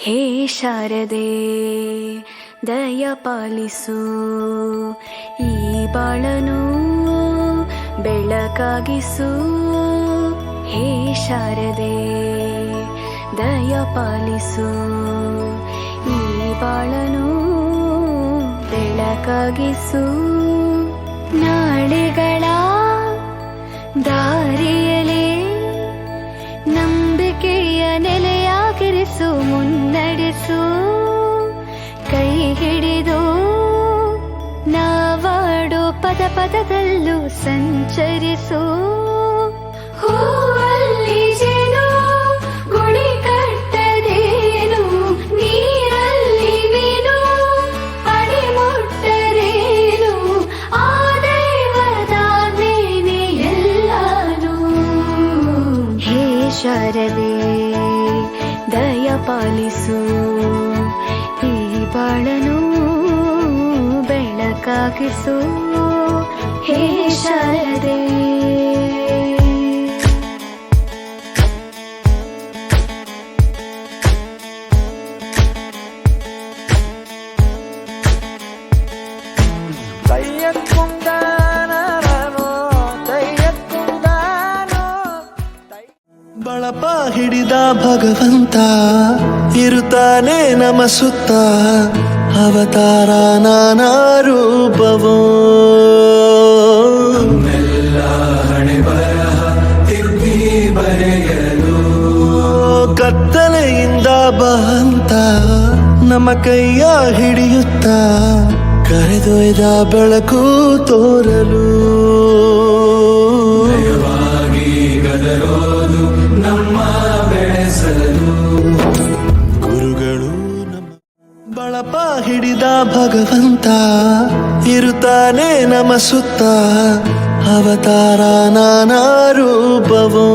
ಹೇ ಶಾರದೆ ದಯ ಪಾಲಿಸು, ಈ ಬಾಳನು ಬೆಳಕಾಗಿಸು. ಹೇ ಶಾರದೆ ದಯ ಪಾಲಿಸು, ಈ ಬಾಳನು ಬೆಳಕಾಗಿಸು. ನಾಳೆಗಳ ದಾರಿಯಲೇ ನಂಬಿಕೆಯ ನೆಲೆಯಾಗಿರಿಸು, ಮುನ್ನಡೆಸು. ಕೈ ಹಿಡಿದು ನಾವಾಡೋ ಪದ ಪದದಲ್ಲೂ ಸಂಚರಿಸು. ಹೂವಲ್ಲಿ ಜೇನು ಗುಡಿ ಕಟ್ಟದೇನು, ನೀರಲ್ಲಿ ಮೀನು ಅಡಿ ಮುಟ್ಟರೇನು, ಆ ದೈವದಾಜ್ಞೆನೇ ಎಲ್ಲಾನು. ಹೇ ಶಾರದೆ ದಯ ಪಾಲಿಸು, ಈ ಬಾಳನು ಬೆಳಕಾಗಿಸು. ಹೇ ಶಾರದೆ ಬಳಪ ಹಿಡಿದ ಭಗವಂತ ಇರುತ್ತಾನೆ ನಮ ಸುತ್ತ, ಅವತಾರ ನಾನಾ ರೂಪವೋ. ಹಣೆ ಬರಹ ತಿರುಗಿ ಬರೆಯಲು ಕತ್ತಲೆಯಿಂದ ಬಹಂತ ನಮ್ಮ ಕೈಯ ಹಿಡಿಯುತ್ತ, ಕರೆದೊಯ್ದ ಬೆಳಕು ತೋರಲು. ಗದರೋದು ನಮ್ಮ ಬೆಳೆಸಲು ಗುರುಗಳು ನಮ್ಮ ಬಳಪ ಹಿಡಿದ ಭಗವಂತ ಇರುತ್ತಾನೆ ನಮ ಸುತ್ತ, ಅವತಾರ ನಾನಾ ರೂಪವೋ.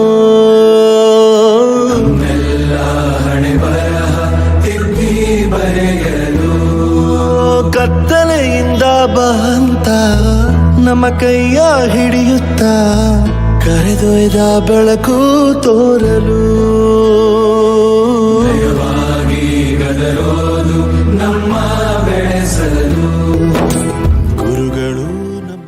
ಹಣೆ ಬರಹ ತಿರುಗಿ ಬರೆಯಲು ಕತ್ತಲೆಯಿಂದ ಬಹಂತ ನಮ್ಮ ಕೈಯ ಹಿಡಿಯುತ್ತ, ಕರೆದೊಯ್ದ ಬೆಳಕು ತೋರಲು. ಗದರೋದು ನಮ್ಮ ಬೆಳೆಸಲು ಗುರುಗಳು ನಮ್ಮ.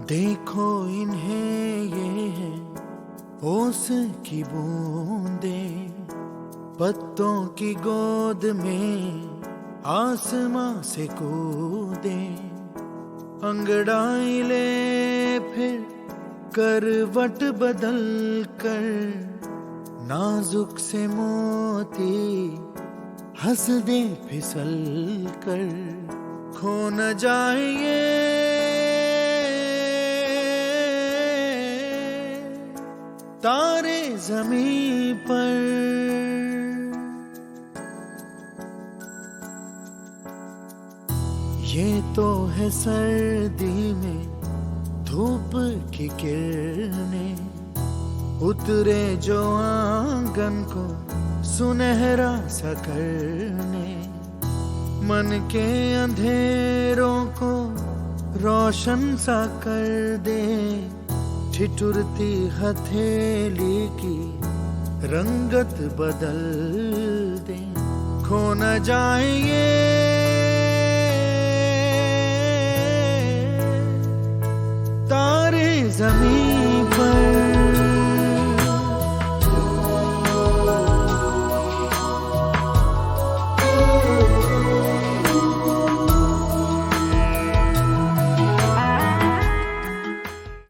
देखो इन्हें ये है ओस की बूंदे, पत्तों की गोद में आसमां से कूदे. अंगड़ाई ले फिर करवट बदल कर, नाजुक से मोती हंस दे फिसल कर. खो न जाए तारे ज़मीं पर, ये तो है सर्दी में धूप की किरणें, उतरे जो आंगन को सुनहरा सा करने. मन के अंधेरों को रोशन सा कर दे, ठिठुरती हथेली की रंगत बदल दे. खो न जाए तारे ज़मीं